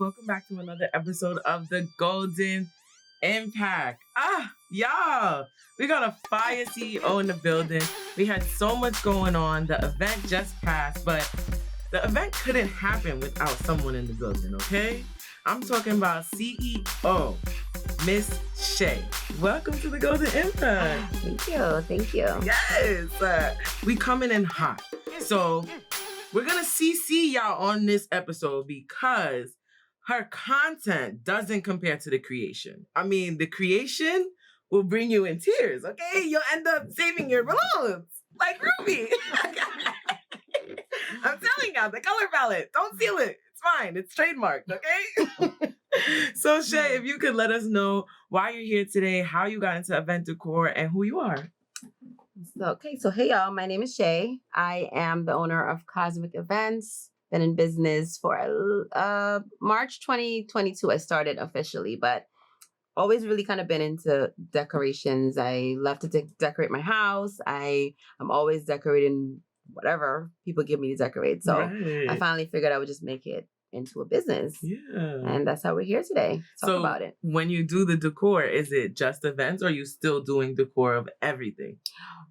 Welcome back to another episode of the Golden Impact. Y'all, we got a fire CEO in the building. We had so much going on. The event just passed, but the event couldn't happen without someone in the building, okay? I'm talking about CEO, Miss Shay. Welcome to the Golden Impact. Thank you. Yes, we coming in hot. So we're gonna CC y'all on this episode because her content doesn't compare to the creation. I mean, the creation will bring you in tears, okay? You'll end up saving your balloons, like Ruby. I'm telling y'all, the color palette, don't steal it. It's fine. It's trademarked, okay? So, Shay, if you could let us know why you're here today, how you got into event decor, and who you are. So hey y'all, my name is Shay. I am the owner of Kozmick Events. Been in business for March 2022. I started officially, but always really kind of been into decorations. I love to decorate my house. I'm always decorating whatever people give me to decorate. So I finally figured I would just make it into a business. Yeah. And that's how we're here today. Talk about it. When you do the decor, is it just events or are you still doing decor of everything?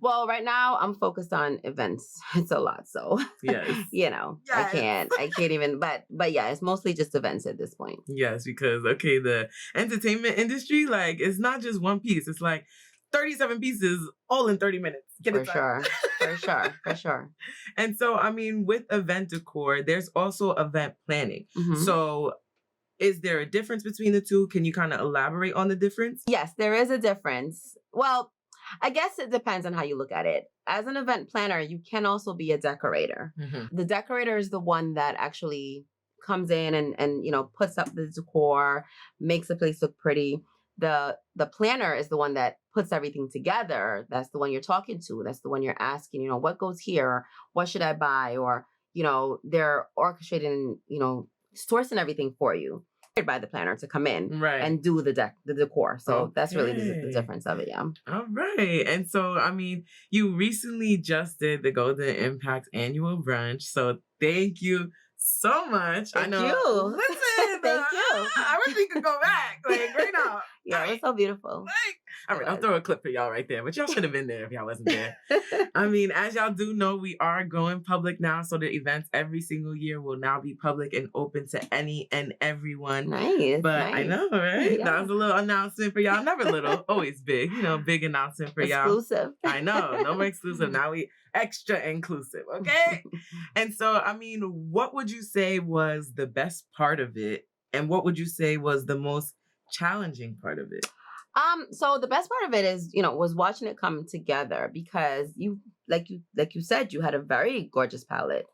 Well, right now I'm focused on events. It's a lot. So, yes. Yes. I can't even, but yeah, it's mostly just events at this point. Yes, because, okay, the entertainment industry, like, it's not just one piece. It's like 37 pieces all in 30 minutes. For sure. And so, I mean, with event decor, there's also event planning. Mm-hmm. So is there a difference between the two? Can you kind of elaborate on the difference? Yes, there is a difference. Well, I guess it depends on how you look at it. As an event planner, you can also be a decorator. Mm-hmm. The decorator is the one that actually comes in and puts up the decor, makes the place look pretty. The planner is the one that puts everything together. That's the one you're talking to. That's the one you're asking, what goes here? What should I buy? Or, they're orchestrating, sourcing everything for you by the planner to come in and do the decor. So that's really the difference of it. Yeah. All right. And so, I mean, you recently just did the Golden Impact annual brunch. So thank you so much. Thank I know. You. Listen, Thank you. I wish we could go back. Like, right now. Yeah, it was so beautiful. All right, I'll throw a clip for y'all right there, but y'all should have been there if y'all wasn't there. I mean, as y'all do know, we are going public now, so the events every single year will now be public and open to any and everyone. Nice. I know, right? Yeah. That was a little announcement for y'all. Never little, always big. Big announcement for y'all. Exclusive. I know, no more exclusive. Now we extra inclusive, okay? And so, I mean, what would you say was the best part of it? And what would you say was the most challenging part of it? So the best part of it is, was watching it come together because you said, you had a very gorgeous palette.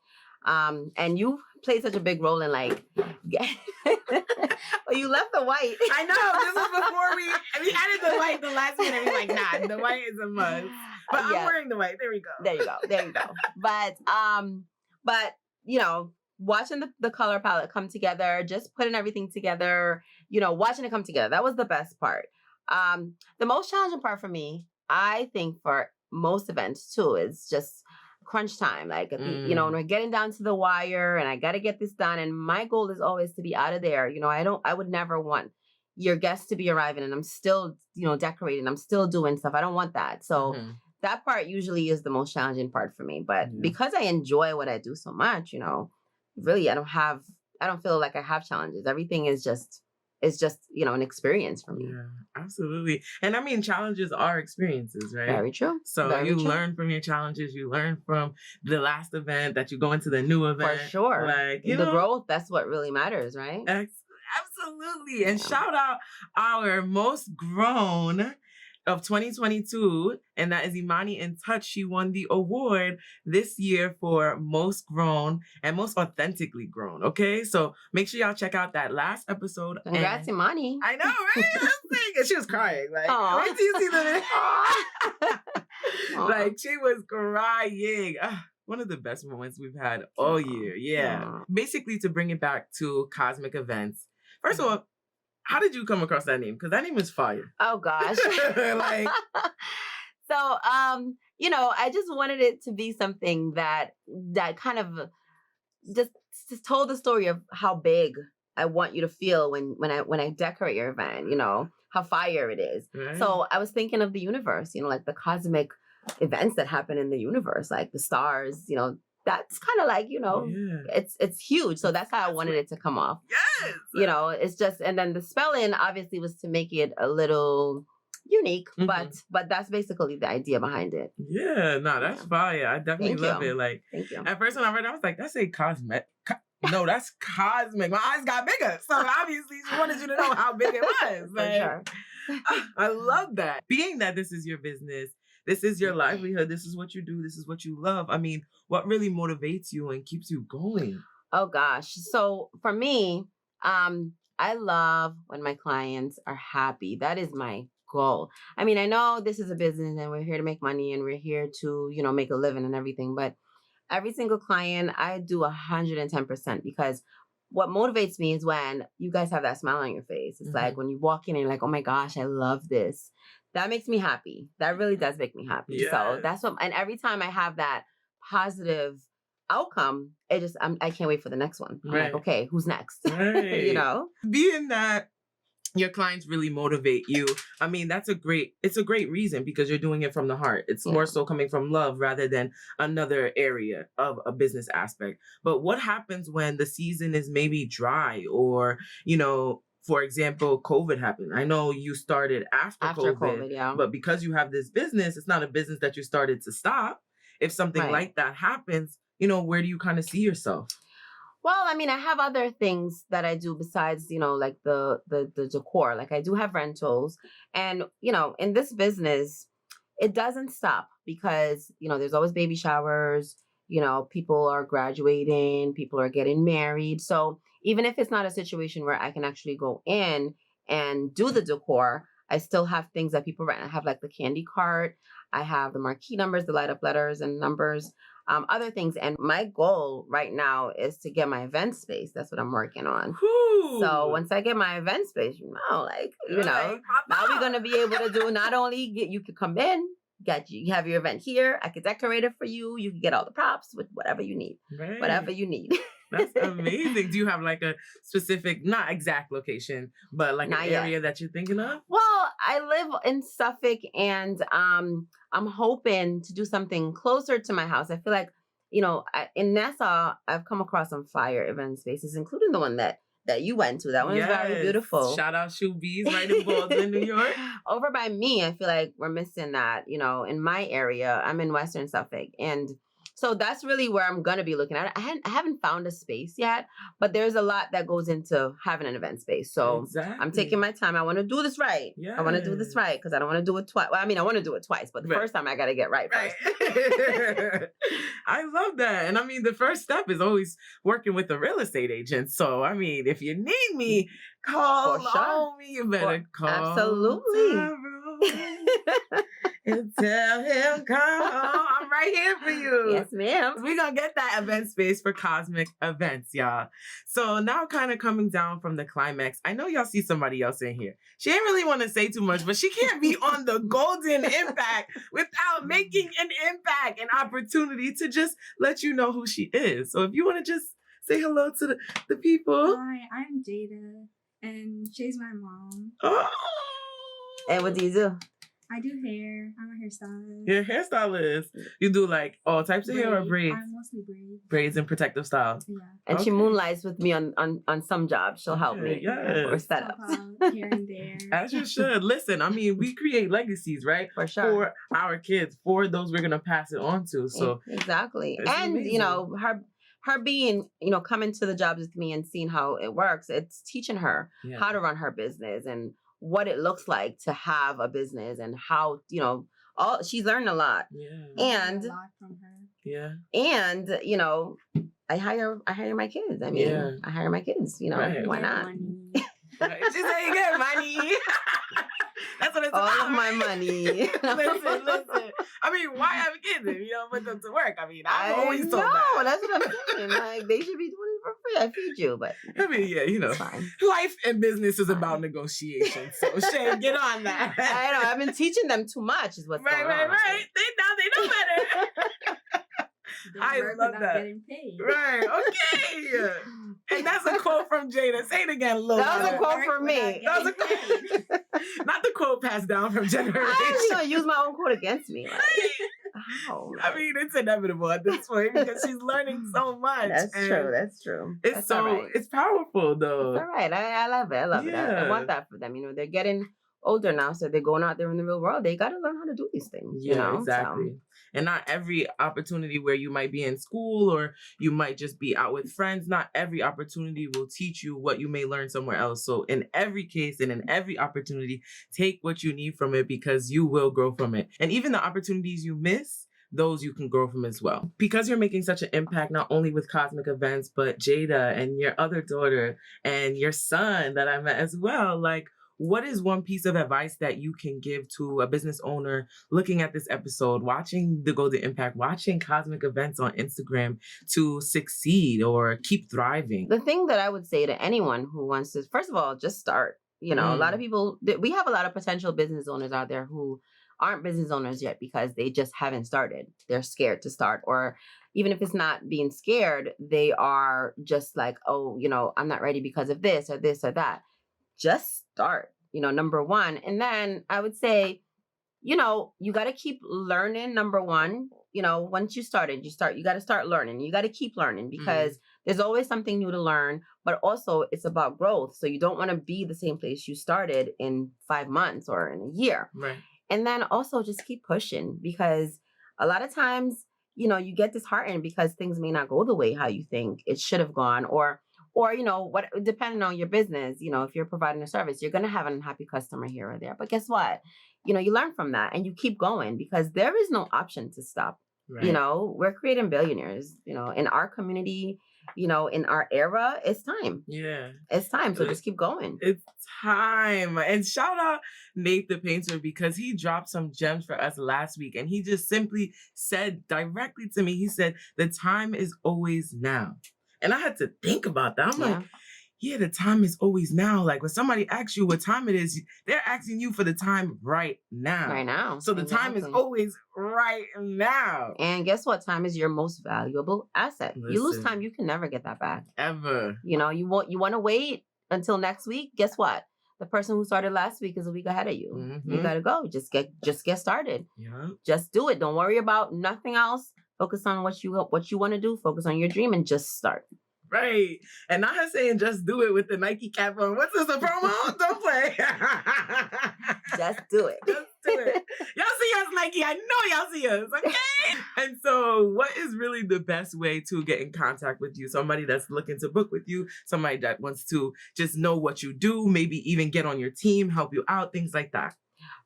And you played such a big role in well, you left the white. I know. This was before we added the white the last minute. We're like, nah, the white is a must. But I'm wearing the white. There we go. There you go. But watching the color palette come together, just putting everything together, watching it come together. That was the best part. The most challenging part for me, I think for most events too, is just crunch time. Like, when we're getting down to the wire and I got to get this done. And my goal is always to be out of there. I would never want your guests to be arriving and I'm still, decorating. I'm still doing stuff. I don't want that. So that part usually is the most challenging part for me. But because I enjoy what I do so much, really, I don't feel like I have challenges. Everything is just, an experience for me. Yeah, absolutely. And I mean, challenges are experiences, right? Very true. So learn from your challenges. You learn from the last event that you go into the new event. For sure. Like, the growth, that's what really matters, right? Absolutely. And shout out our most grown of 2022, and that is Imani in Touch. She won the award this year for most grown and most authentically grown. Okay, so make sure y'all check out that last episode. Congrats, Imani. I know, right? And she was crying. Like, wait till you see the like, she was crying. One of the best moments we've had all year. Yeah. Basically, to bring it back to Kozmick Events. First of all, how did you come across that name? Because that name is fire. Oh, gosh. So, I just wanted it to be something that kind of just told the story of how big I want you to feel when I decorate your event, how fire it is. Right. So I was thinking of the universe, like the cosmic events that happen in the universe, like the stars, that's kind of like, it's huge. So that's how I wanted it to come off. Yes. It's just, and then the spelling obviously was to make it a little unique, but that's basically the idea behind it. Yeah, no, that's fire. I definitely love it. Like, thank you. At first when I read it, I was like, that's a cosmic. No, that's cosmic. My eyes got bigger. So obviously she wanted you to know how big it was. For sure. I love that. Being that this is your business, this is your livelihood, this is what you do, this is what you love. I mean, what really motivates you and keeps you going? Oh gosh. So for me, I love when my clients are happy. That is my goal. I mean, I know this is a business and we're here to make money and we're here to, make a living and everything, but every single client, I do 110% because what motivates me is when you guys have that smile on your face. It's like when you walk in and you're like, oh my gosh, I love this. That makes me happy. That really does make me happy. Yes. So that's what, and every time I have that positive outcome, I can't wait for the next one. I'm like, okay, who's next? Right. Being that your clients really motivate you, I mean, it's a great reason because you're doing it from the heart. It's more so coming from love rather than another area of a business aspect. But what happens when the season is maybe dry or, for example, COVID happened. I know you started after COVID, but because you have this business, it's not a business that you started to stop. If something like that happens, where do you kind of see yourself? Well, I mean, I have other things that I do besides, like the decor. Like I do have rentals and, in this business, it doesn't stop because, there's always baby showers, people are graduating, people are getting married. So even if it's not a situation where I can actually go in and do the decor, I still have things that people rent. I have like the candy cart. I have the marquee numbers, the light up letters and numbers. Other things. And my goal right now is to get my event space. That's what I'm working on. Ooh. So once I get my event space, now we're going to be able to do not only you could come in, you have your event here. I could decorate it for you. You can get all the props with whatever you need. Right. Whatever you need. That's amazing. Do you have like a specific, not exact location, but like an area that you're thinking of? Well, I live in Suffolk and I'm hoping to do something closer to my house. I feel like, in Nassau, I've come across some fire event spaces, including the one that you went to. That one is very beautiful. Shout out Shoe Bees right in Baldwin, New York. Over by me, I feel like we're missing that, in my area. I'm in Western Suffolk. And so that's really where I'm going to be looking at. I haven't found a space yet, but there's a lot that goes into having an event space. So I'm taking my time. I want to do this right. Yes. I want to do this right because I don't want to do it twice. Well, I mean, I want to do it twice, but the first time I got to get right first. I love that. And I mean, the first step is always working with a real estate agent. So, I mean, if you need me, call me. You better call. Absolutely. And tell him, come on, I'm right here for you. Yes, ma'am. We're going to get that event space for Kozmick events, y'all. So now kind of coming down from the climax, I know y'all see somebody else in here. She ain't really want to say too much, but she can't be on the Golden Impact without making an impact, an opportunity to just let you know who she is. So if you want to just say hello to the people. Hi, I'm Jada, and Shay's my mom. Oh. And what do you do? I do hair. I'm a hairstylist. You're a hairstylist. You do like all types of hair or braids? I'm mostly braids. Braids and protective style. Yeah. And she moonlights with me on some jobs. She'll help me. Yes. Or setups. Here and there. As you should. Listen, I mean, we create legacies, right? For sure. For our kids, for those we're going to pass it on to. So exactly. And, amazing. Her being, coming to the jobs with me and seeing how it works, it's teaching her how to run her business and what it looks like to have a business and how, she's learned a lot. Yeah. And a lot from her. Yeah. And, I hire my kids. I mean, I hire my kids, Right. Why not? Right. She said you get money. That's what it's all about. All of my money. Listen. I mean, why have kids if you don't put them to work? I mean, I've always told that. No, that's what I'm saying. Like, they should be doing it for free. I feed you, but I mean, it's fine. Life and business is about negotiation. So, Shay, get on that. I know. I've been teaching them too much is what's going on. Right. They know better. They I work love without that. getting paid. Right. Okay. And that's a quote from Jada. Say it again, Lil. That was a They quote work from me. without That was getting a paid. Not the quote passed down from I generation. was gonna use my own quote against me. Like, how? I mean, it's inevitable at this point because she's learning so much. That's and true. That's true. It's That's so all right. it's powerful It's though. all right. I love it. I love it. I want that for them. You know, they're getting older now, so they're going out there in the real world. They got to learn how to do these things. Yeah, you know, exactly. So. And not every opportunity where you might be in school or you might just be out with friends, not every opportunity will teach you what you may learn somewhere else. So in every case and in every opportunity, take what you need from it because you will grow from it. And even the opportunities you miss, those you can grow from as well. Because you're making such an impact, not only with Kozmick events, but Jada and your other daughter and your son that I met as well. Like, what is one piece of advice that you can give to a business owner looking at this episode, watching the Golden Impact, watching Kozmick events on Instagram to succeed or keep thriving? The thing that I would say to anyone who wants to, first of all, just start. You know, a lot of people, we have a lot of potential business owners out there who aren't business owners yet because they just haven't started. They're scared to start. Or even if it's not being scared, they are just like, oh, you know, I'm not ready because of this or that. Just start, you know, number one. And then I would say, you know, you got to keep learning. Number one, you know, once you started, you got to start learning. You got to keep learning because there's always something new to learn, but also it's about growth. So you don't want to be the same place you started in 5 months or in a year. Right. And then also just keep pushing because a lot of times, you know, you get disheartened because things may not go the way how you think it should have gone or, you know, what, depending on your business, you know, if you're providing a service, you're going to have an unhappy customer here or there. But guess what? You know, you learn from that and you keep going because there is no option to stop. Right. You know, we're creating billionaires, you know, in our community, you know, in our era, it's time. Yeah. It's time. So just keep going. It's time. And shout out Nate the Painter because he dropped some gems for us last week. And he just simply said directly to me, he said, the time is always now. And I had to think about that. I'm like, yeah, the time is always now. Like when somebody asks you what time it is, they're asking you for the time right now. Right now. So the time is always right now. And guess what? Time is your most valuable asset. Listen, you lose time, you can never get that back. Ever. You know, you want to wait until next week. Guess what? The person who started last week is a week ahead of you. Mm-hmm. You gotta go. Just get started. Yeah. Just do it. Don't worry about nothing else. Focus on what you want to do. Focus on your dream and just start. Right. And not her saying just do it with the Nike cap on. What's this, a promo? Don't play. Just do it. Just do it. Y'all see us, Nike. I know y'all see us. Okay. And so what is really the best way to get in contact with you? Somebody that's looking to book with you, somebody that wants to just know what you do, maybe even get on your team, help you out, things like that.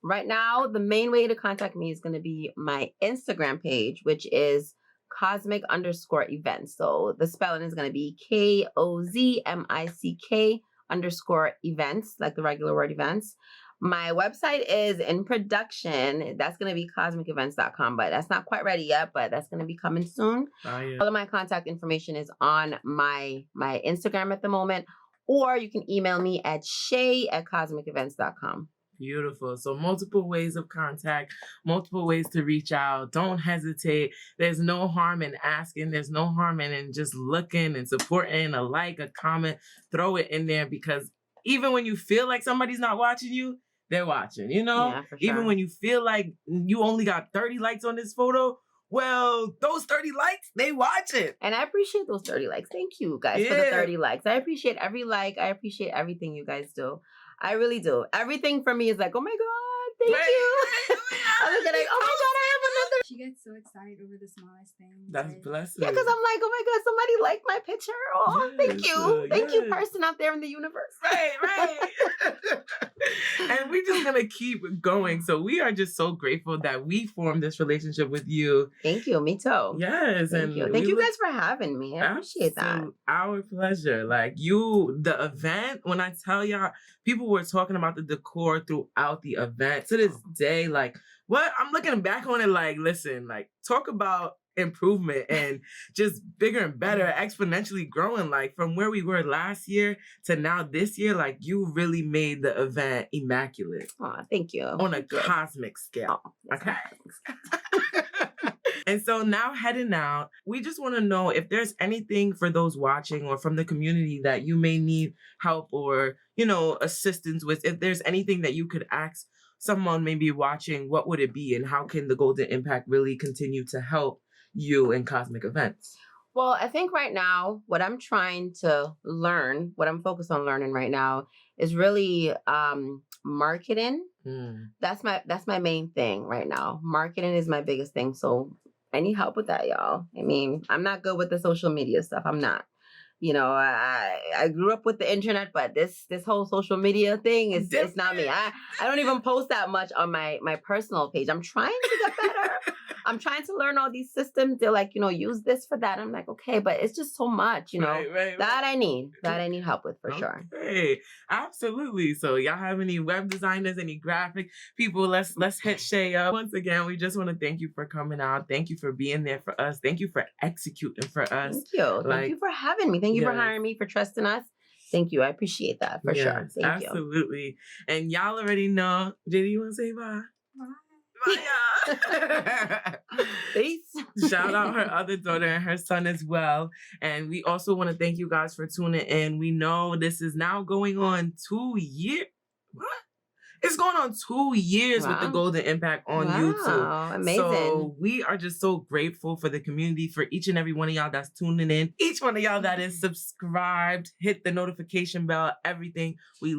Right now, the main way to contact me is going to be my Instagram page, which is Kozmick_events. So the spelling is going to be KOZMICK_events, like the regular word events. My website is in production. That's going to be cosmickevents.com, but that's not quite ready yet, but that's going to be coming soon. Oh, yeah. All of my contact information is on my Instagram at the moment, or you can email me at shay@cosmickevents.com. Beautiful. So multiple ways of contact, multiple ways to reach out. Don't hesitate. There's no harm in asking. There's no harm in just looking and supporting, a like, a comment, throw it in there because even when you feel like somebody's not watching you, they're watching, you know? Yeah, for sure. Even when you feel like you only got 30 likes on this photo, well, those 30 likes, they watch it. And I appreciate those 30 likes. Thank you guys for the 30 likes. I appreciate every like. I appreciate everything you guys do. I really do. Everything for me is like, oh my God, thank you. I look at it, oh my God, I have another. She gets so excited over the smallest things. That's blessed. Yeah, because I'm like, oh my God, somebody liked my picture. Oh, thank you. Thank you, person out there in the universe. Right. And we're just going to keep going. So we are just so grateful that we formed this relationship with you. Thank you. Me too. Yes. Thank you. Thank you guys for having me. I appreciate that. Our pleasure. Like the event, when I tell y'all, people were talking about the decor throughout the event. To this day, like, what? I'm looking back on it like, listen, like, talk about improvement and just bigger and better, exponentially growing, like from where we were last year to now this year. Like, you really made the event immaculate. Oh, thank you. On a cosmic scale. Oh, okay. And so now heading out, we just want to know if there's anything for those watching or from the community that you may need help or, assistance with. If there's anything that you could ask someone maybe watching, what would it be? And how can the Golden Impact really continue to help you in Kozmick events? Well, I think right now, what I'm trying to learn, what I'm focused on learning right now is really marketing. That's my main thing right now. Marketing is my biggest thing. So I need help with that, y'all. I mean, I'm not good with the social media stuff. I'm not. I grew up with the internet, but this whole social media thing is it's not me. I don't even post that much on my personal page. I'm trying to get better. I'm trying to learn all these systems. They're like, use this for that. I'm like, okay, but it's just so much, Right. that I need help with for sure. Hey, absolutely. So y'all have any web designers, any graphic people, let's hit Shay up. Once again, we just want to thank you for coming out. Thank you for being there for us. Thank you for executing for us. Thank you. Thank you for having me. Thank you for hiring me, for trusting us. Thank you. I appreciate that for sure. Thank you. Absolutely. And y'all already know. JD, you want to say bye? Bye, y'all. Peace. Shout out her other daughter and her son as well. And we also want to thank you guys for tuning in. We know this is now going on 2 years. What? It's going on 2 years with the Golden Impact on YouTube. Amazing. So we are just so grateful for the community, for each and every one of y'all that's tuning in. Each one of y'all that is subscribed, hit the notification bell, everything. We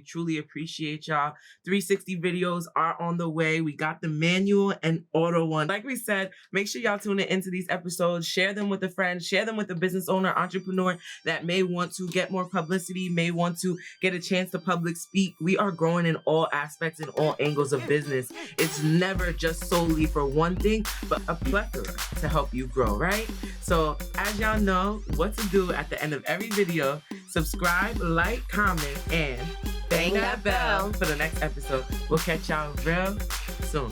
truly appreciate y'all. 360 videos are on the way. We got the manual and auto one. Like we said, make sure y'all tune into these episodes. Share them with a friend. Share them with a business owner, entrepreneur that may want to get more publicity, may want to get a chance to public speak. We are growing in all aspects and all angles of business. It's never just solely for one thing, but a plethora to help you grow, right? So as y'all know what to do at the end of every video, subscribe, like, comment, and bang that bell for the next episode. We'll catch y'all real soon.